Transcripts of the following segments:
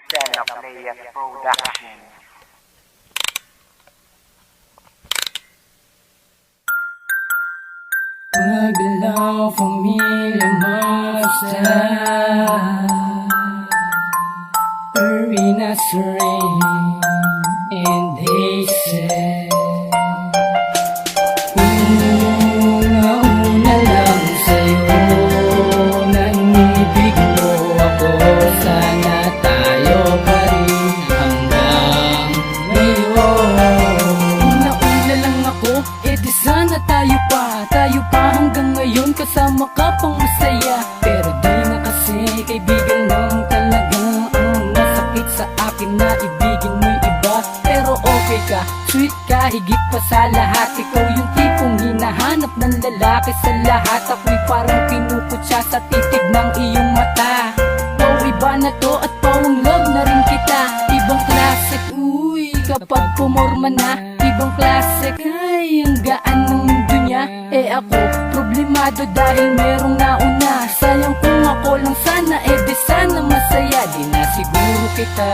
Players Production. Magalaw, familia, master Arena's rain, and they said una lang sa'yo na inibig mo ako. Sana tayo pa rin hanggang ngayon. Una lang ako, di sana tayo pa hanggang ngayon. Kasama ka pang masaya, pero di na kasi kaibigan lang talaga ang masakit sa akin na ibigin mo iba. Pero okay ka, sweet ka, higit pa sa lahat. Ikaw yung tipong hinahanap ng lalaki sa lahat. Ako'y parang kinukutsa sa titig ng iyong mata. Oh, iba na to at pawang love na rin kita. Ibang klase, uy, kapag pumorma na. Ibang klase, ay, ang gaan ng mundo niya. Ako, problemado dahil merong nauna. Sayang kung ako lang sana, di sana masaya. Di na siguro kita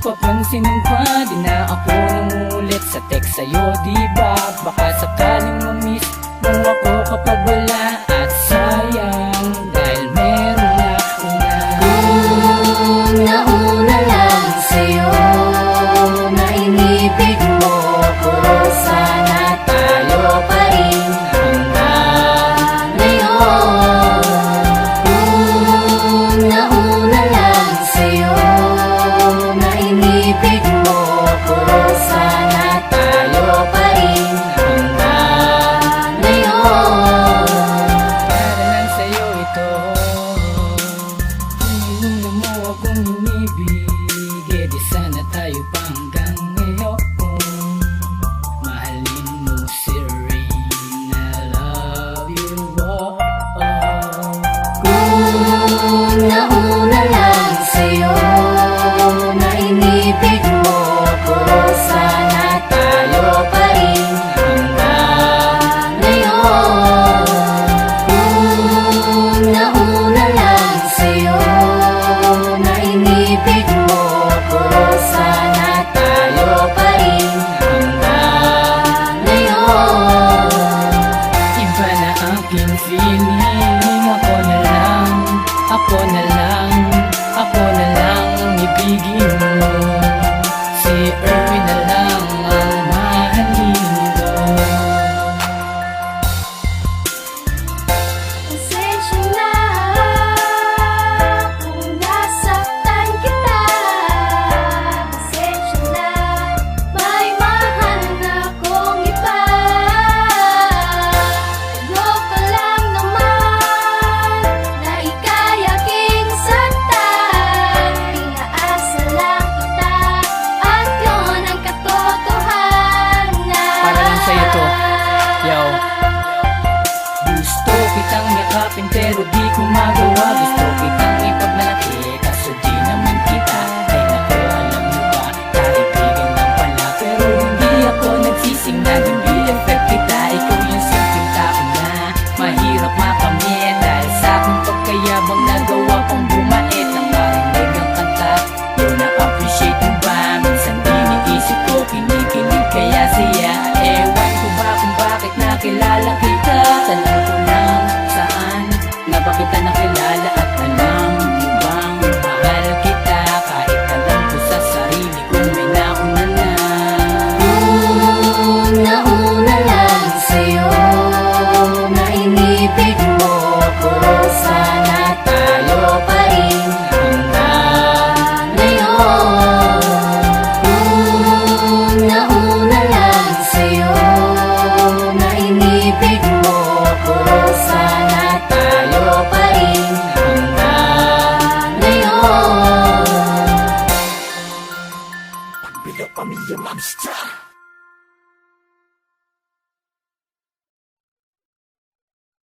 papansinin pa. Di na ako nangulit sa text sa'yo, diba? Baka sakaling mamiss mo ako kapag wala. At sayang dahil meron na una. Nauna lang sa'yo na inibig mo ko. Sana tayo pa rin hanggang ngayon. Nauna lang sa'yo na inibig mo ko. Sana tayo pa rin hanggang ngayon. Para lang sa'yo ito, kung una mo akong inibig, di sana tayo pa hanggang ngayon. Mahalin mo si Rain, I love you, oh, oh. Kung nauna lang sa'yo na inibig mo ko. Sana tayo pa rin hanggang ngayon. Kung nauna lang sa'yo na inibig mo ko. Sana tayo pa rin hanggang ngayon. Iba na aking feeling, ako na lang, ako na lang, ako na lang ang ibigin mo. Si Erwin na lang ang mahalin mo. Pasensya na kung nasaktan kita. Pasensya na may mahal na akong iba. Loko lang naman na ika'y aking saktan. Pinaasa lang kita at yun ang katotohanan. Para lang sa'yo to, yo. Gusto kitang yakapin pero di ko magawa. Gusto kitang ipagmalaki kaso di naman kita. Ay naku, alam mo ba, kaibigan lang pala. Pero hindi ako nagsising na hindi effect kita. Ikaw yung simpleng tao na mahirap makamit. Dahil sa aking pagkayabang nagawa kong bumait. Nang marinig ang kanta, yun na-appreciate mo ba? Minsan iniisip ko, kinikilig kaya siya. Ewan ko ba kung bakit nakilala kita. Tanong ko lang saan na ba kita nakilala. At alam mo bang mahal kita. Kahit alam ko sa sarili ko may nauna na. Kung nauna lang sa'yo na inibig mo ko. Sana tayo pa rin hanggang ngayon. Kung nauna lang sa'yo na inibig mo ko. Sana tayo pa rin hanggang ngayon. Pamilya Pamilya Monster.